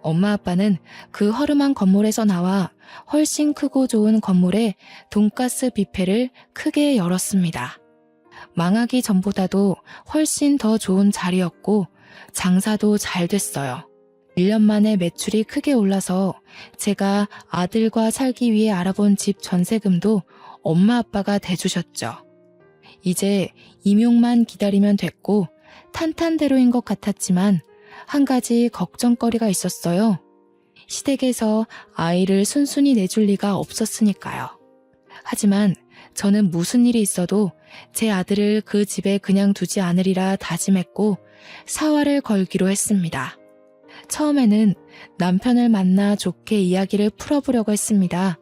엄마 아빠는 그 허름한 건물에서 나와 훨씬 크고 좋은 건물에 돈가스 뷔페를 크게 열었습니다. 망하기 전보다도 훨씬 더 좋은 자리였고 장사도 잘 됐어요. 1년 만에 매출이 크게 올라서 제가 아들과 살기 위해 알아본 집 전세금도 엄마 아빠가 대주셨죠. 이제 임용만 기다리면 됐고 탄탄대로인 것 같았지만 한 가지 걱정거리가 있었어요. 시댁에서 아이를 순순히 내줄 리가 없었으니까요. 하지만 저는 무슨 일이 있어도 제 아들을 그 집에 그냥 두지 않으리라 다짐했고 사활을 걸기로 했습니다. 처음에는 남편을 만나 좋게 이야기를 풀어보려고 했습니다.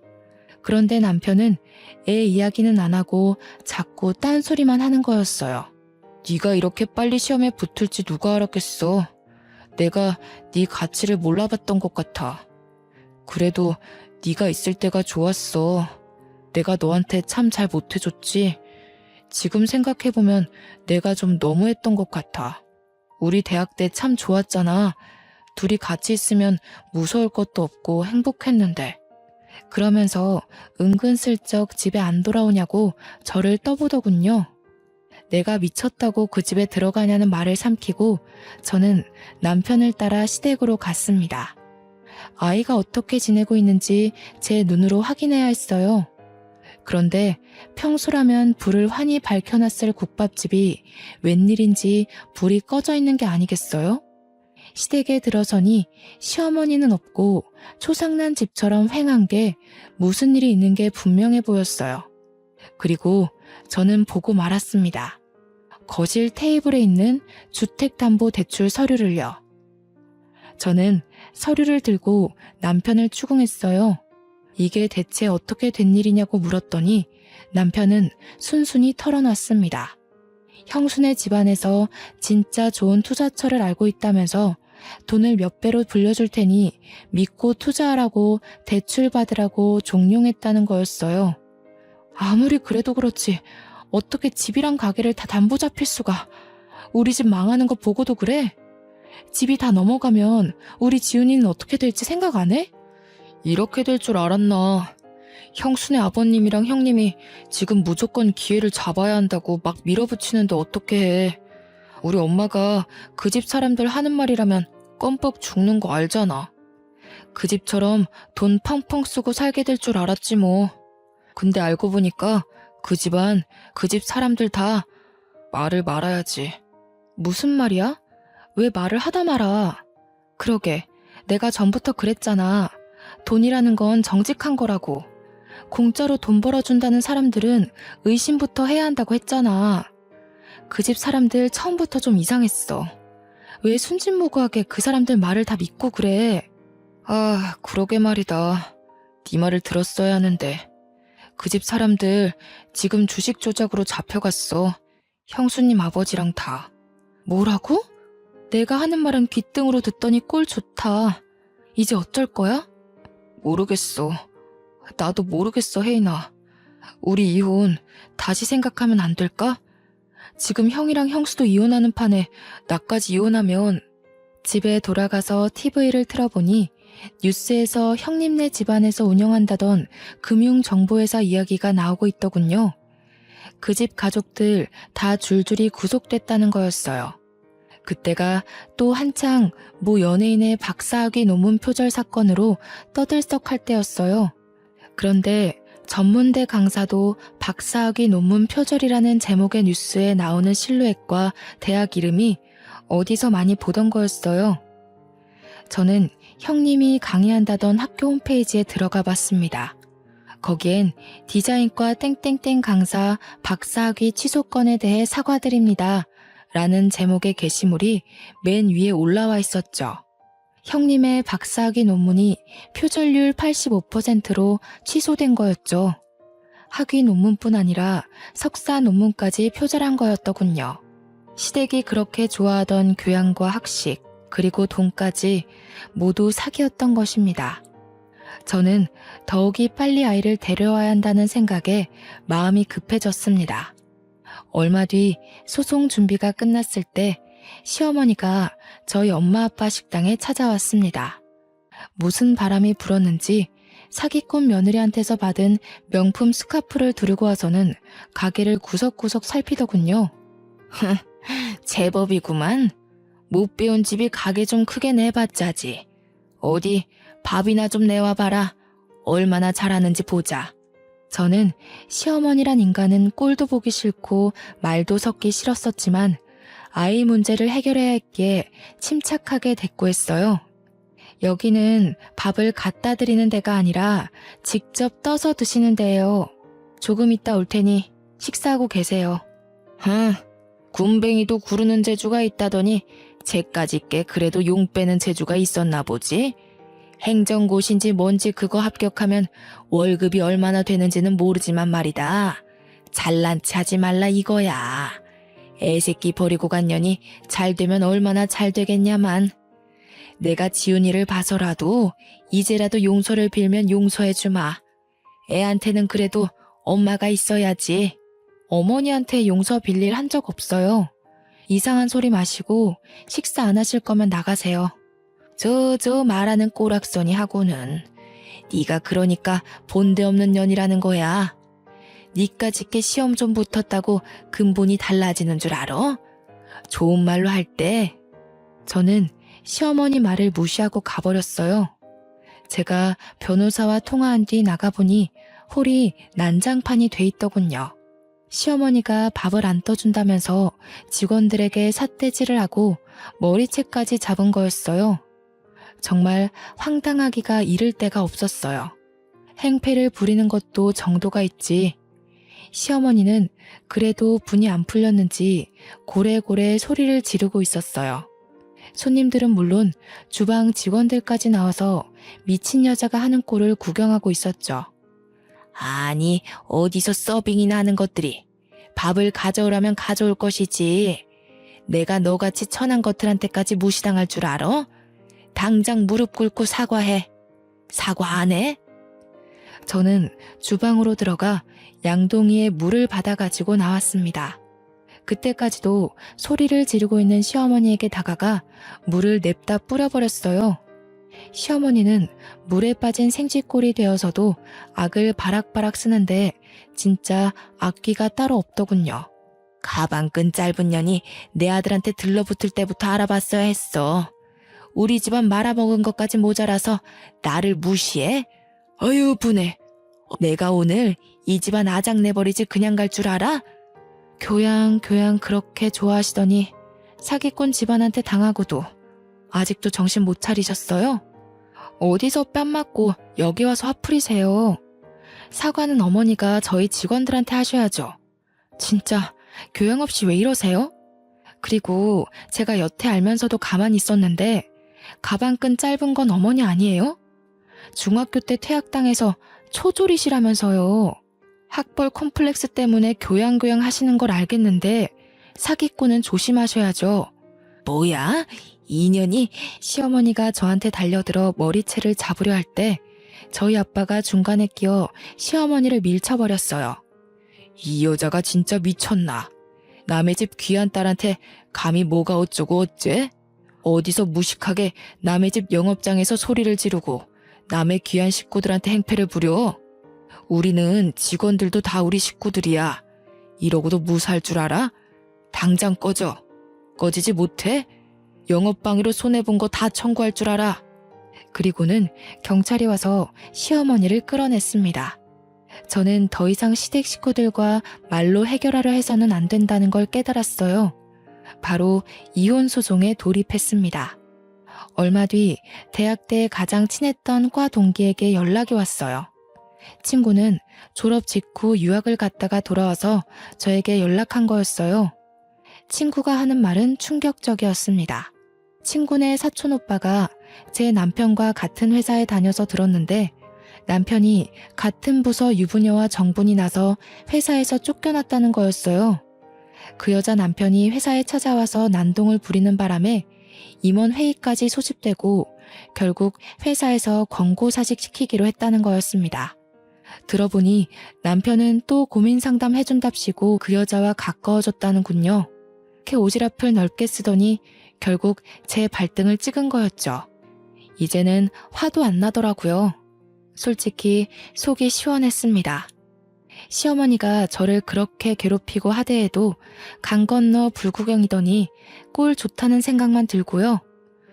그런데 남편은 애 이야기는 안 하고 자꾸 딴소리만 하는 거였어요. 네가 이렇게 빨리 시험에 붙을지 누가 알았겠어. 내가 네 가치를 몰라봤던 것 같아. 그래도 네가 있을 때가 좋았어. 내가 너한테 참 잘 못해줬지. 지금 생각해보면 내가 좀 너무했던 것 같아. 우리 대학 때 참 좋았잖아. 둘이 같이 있으면 무서울 것도 없고 행복했는데. 그러면서 은근슬쩍 집에 안 돌아오냐고 저를 떠보더군요. 내가 미쳤다고 그 집에 들어가냐는 말을 삼키고 저는 남편을 따라 시댁으로 갔습니다. 아이가 어떻게 지내고 있는지 제 눈으로 확인해야 했어요. 그런데 평소라면 불을 환히 밝혀놨을 국밥집이 웬일인지 불이 꺼져 있는 게 아니겠어요? 시댁에 들어서니 시어머니는 없고 초상난 집처럼 휑한 게 무슨 일이 있는 게 분명해 보였어요. 그리고 저는 보고 말았습니다. 거실 테이블에 있는 주택담보대출 서류를요. 저는 서류를 들고 남편을 추궁했어요. 이게 대체 어떻게 된 일이냐고 물었더니 남편은 순순히 털어놨습니다. 형수네 집안에서 진짜 좋은 투자처를 알고 있다면서 돈을 몇 배로 불려줄 테니 믿고 투자하라고 대출 받으라고 종용했다는 거였어요. 아무리 그래도 그렇지 어떻게 집이랑 가게를 다 담보 잡힐 수가. 우리 집 망하는 거 보고도 그래? 집이 다 넘어가면 우리 지훈이는 어떻게 될지 생각 안 해? 이렇게 될 줄 알았나. 형수네 아버님이랑 형님이 지금 무조건 기회를 잡아야 한다고 막 밀어붙이는데 어떻게 해. 우리 엄마가 그 집 사람들 하는 말이라면 껌뻑 죽는 거 알잖아. 그 집처럼 돈 펑펑 쓰고 살게 될 줄 알았지 뭐. 근데 알고 보니까 그 집안, 그 집 사람들 다 말을 말아야지. 무슨 말이야? 왜 말을 하다 말아? 그러게, 내가 전부터 그랬잖아. 돈이라는 건 정직한 거라고. 공짜로 돈 벌어준다는 사람들은 의심부터 해야 한다고 했잖아. 그 집 사람들 처음부터 좀 이상했어. 왜 순진무구하게 그 사람들 말을 다 믿고 그래? 아, 그러게 말이다. 네 말을 들었어야 하는데. 그 집 사람들 지금 주식 조작으로 잡혀갔어. 형수님 아버지랑 다. 뭐라고? 내가 하는 말은 귓등으로 듣더니 꼴 좋다. 이제 어쩔 거야? 모르겠어. 나도 모르겠어, 혜인아. 우리 이혼 다시 생각하면 안 될까? 지금 형이랑 형수도 이혼하는 판에 나까지 이혼하면. 집에 돌아가서 TV를 틀어보니 뉴스에서 형님네 집안에서 운영한다던 금융정보회사 이야기가 나오고 있더군요. 그 집 가족들 다 줄줄이 구속됐다는 거였어요. 그때가 또 한창 모 연예인의 박사학위 논문 표절 사건으로 떠들썩할 때였어요. 그런데 전문대 강사도 박사학위 논문 표절이라는 제목의 뉴스에 나오는 실루엣과 대학 이름이 어디서 많이 보던 거였어요. 저는 형님이 강의한다던 학교 홈페이지에 들어가 봤습니다. 거기엔 디자인과 땡땡땡 강사 박사학위 취소건에 대해 사과드립니다. 라는 제목의 게시물이 맨 위에 올라와 있었죠. 형님의 박사학위 논문이 표절률 85%로 취소된 거였죠. 학위 논문뿐 아니라 석사 논문까지 표절한 거였더군요. 시댁이 그렇게 좋아하던 교양과 학식, 그리고 돈까지 모두 사기였던 것입니다. 저는 더욱이 빨리 아이를 데려와야 한다는 생각에 마음이 급해졌습니다. 얼마 뒤 소송 준비가 끝났을 때 시어머니가 저희 엄마 아빠 식당에 찾아왔습니다. 무슨 바람이 불었는지 사기꾼 며느리한테서 받은 명품 스카프를 두르고 와서는 가게를 구석구석 살피더군요. 제법이구만. 못 배운 집이 가게 좀 크게 내봤자지. 어디 밥이나 좀 내와봐라. 얼마나 잘하는지 보자. 저는 시어머니란 인간은 꼴도 보기 싫고 말도 섞기 싫었었지만 아이 문제를 해결해야 했기에 침착하게 대꾸했어요. 여기는 밥을 갖다 드리는 데가 아니라 직접 떠서 드시는 데예요. 조금 있다 올 테니 식사하고 계세요. 군뱅이도 구르는 재주가 있다더니 쟤까지 께 그래도 용 빼는 재주가 있었나 보지? 행정고시인지 뭔지 그거 합격하면 월급이 얼마나 되는지는 모르지만 말이다. 잘난 체 하지 말라 이거야. 애새끼 버리고 간 년이 잘 되면 얼마나 잘 되겠냐만. 내가 지훈이를 봐서라도 이제라도 용서를 빌면 용서해주마. 애한테는 그래도 엄마가 있어야지. 어머니한테 용서 빌릴 한 적 없어요. 이상한 소리 마시고 식사 안 하실 거면 나가세요. 저 말하는 꼬락서니 하고는 네가 그러니까 본데 없는 년이라는 거야. 니까짓게 시험 좀 붙었다고 근본이 달라지는 줄 알아? 좋은 말로 할 때 저는 시어머니 말을 무시하고 가버렸어요. 제가 변호사와 통화한 뒤 나가보니 홀이 난장판이 돼 있더군요. 시어머니가 밥을 안 떠준다면서 직원들에게 삿대질을 하고 머리채까지 잡은 거였어요. 정말 황당하기가 이를 데가 없었어요. 행패를 부리는 것도 정도가 있지. 시어머니는 그래도 분이 안 풀렸는지 고래고래 소리를 지르고 있었어요. 손님들은 물론 주방 직원들까지 나와서 미친 여자가 하는 꼴을 구경하고 있었죠. 아니, 어디서 서빙이나 하는 것들이. 밥을 가져오라면 가져올 것이지. 내가 너같이 천한 것들한테까지 무시당할 줄 알아? 당장 무릎 꿇고 사과해. 사과 안 해? 저는 주방으로 들어가 양동이에 물을 받아가지고 나왔습니다. 그때까지도 소리를 지르고 있는 시어머니에게 다가가 물을 냅다 뿌려버렸어요. 시어머니는 물에 빠진 생쥐꼴이 되어서도 악을 바락바락 쓰는데 진짜 악기가 따로 없더군요. 가방끈 짧은 년이 내 아들한테 들러붙을 때부터 알아봤어야 했어. 우리 집안 말아먹은 것까지 모자라서 나를 무시해? 어휴 분해. 내가 오늘 이 집안 아작 내버리지 그냥 갈 줄 알아? 교양 그렇게 좋아하시더니 사기꾼 집안한테 당하고도 아직도 정신 못 차리셨어요? 어디서 뺨 맞고 여기 와서 화풀이세요. 사과는 어머니가 저희 직원들한테 하셔야죠. 진짜 교양 없이 왜 이러세요? 그리고 제가 여태 알면서도 가만히 있었는데 가방끈 짧은 건 어머니 아니에요? 중학교 때 퇴학당해서 초졸이시라면서요. 학벌 콤플렉스 때문에 교양 하시는 걸 알겠는데 사기꾼은 조심하셔야죠. 뭐야? 인연이. 시어머니가 저한테 달려들어 머리채를 잡으려 할 때 저희 아빠가 중간에 끼어 시어머니를 밀쳐버렸어요. 이 여자가 진짜 미쳤나? 남의 집 귀한 딸한테 감히 뭐가 어쩌고 어째? 어디서 무식하게 남의 집 영업장에서 소리를 지르고 남의 귀한 식구들한테 행패를 부려? 우리는 직원들도 다 우리 식구들이야. 이러고도 무사할 줄 알아? 당장 꺼져. 꺼지지 못해? 영업방해로 손해본 거 다 청구할 줄 알아. 그리고는 경찰이 와서 시어머니를 끌어냈습니다. 저는 더 이상 시댁 식구들과 말로 해결하려 해서는 안 된다는 걸 깨달았어요. 바로 이혼 소송에 돌입했습니다. 얼마 뒤 대학 때 가장 친했던 과 동기에게 연락이 왔어요. 친구는 졸업 직후 유학을 갔다가 돌아와서 저에게 연락한 거였어요. 친구가 하는 말은 충격적이었습니다. 친구네 사촌 오빠가 제 남편과 같은 회사에 다녀서 들었는데 남편이 같은 부서 유부녀와 정분이 나서 회사에서 쫓겨났다는 거였어요. 그 여자 남편이 회사에 찾아와서 난동을 부리는 바람에 임원 회의까지 소집되고 결국 회사에서 권고사직 시키기로 했다는 거였습니다. 들어보니 남편은 또 고민 상담 해준답시고 그 여자와 가까워졌다는군요. 이렇게 오지랖을 넓게 쓰더니 결국 제 발등을 찍은 거였죠. 이제는 화도 안 나더라고요. 솔직히 속이 시원했습니다. 시어머니가 저를 그렇게 괴롭히고 하대해도 강 건너 불구경이더니 꼴 좋다는 생각만 들고요.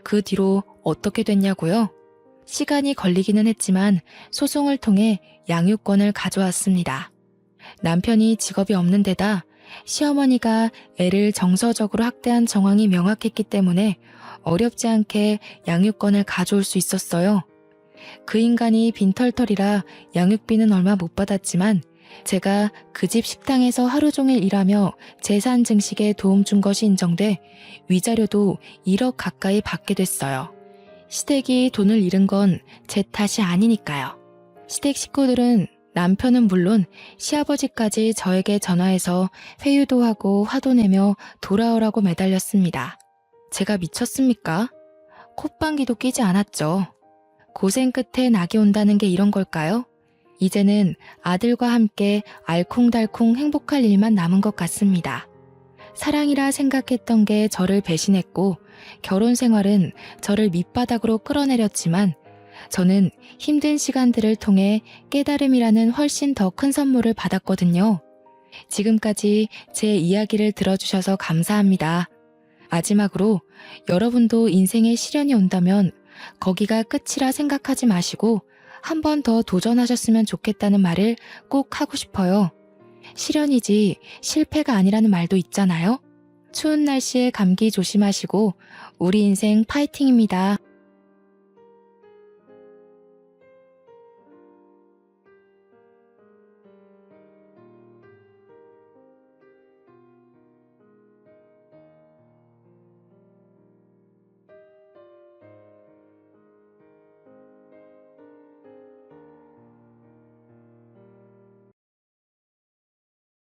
그 뒤로 어떻게 됐냐고요? 시간이 걸리기는 했지만 소송을 통해 양육권을 가져왔습니다. 남편이 직업이 없는 데다 시어머니가 애를 정서적으로 학대한 정황이 명확했기 때문에 어렵지 않게 양육권을 가져올 수 있었어요. 그 인간이 빈털털이라 양육비는 얼마 못 받았지만 제가 그 집 식당에서 하루 종일 일하며 재산 증식에 도움 준 것이 인정돼 위자료도 1억 가까이 받게 됐어요. 시댁이 돈을 잃은 건 제 탓이 아니니까요. 시댁 식구들은 남편은 물론 시아버지까지 저에게 전화해서 회유도 하고 화도 내며 돌아오라고 매달렸습니다. 제가 미쳤습니까? 콧방귀도 끼지 않았죠. 고생 끝에 낙이 온다는 게 이런 걸까요? 이제는 아들과 함께 알콩달콩 행복할 일만 남은 것 같습니다. 사랑이라 생각했던 게 저를 배신했고 결혼 생활은 저를 밑바닥으로 끌어내렸지만 저는 힘든 시간들을 통해 깨달음이라는 훨씬 더 큰 선물을 받았거든요. 지금까지 제 이야기를 들어주셔서 감사합니다. 마지막으로 여러분도 인생에 시련이 온다면 거기가 끝이라 생각하지 마시고 한 번 더 도전하셨으면 좋겠다는 말을 꼭 하고 싶어요. 시련이지 실패가 아니라는 말도 있잖아요. 추운 날씨에 감기 조심하시고 우리 인생 파이팅입니다.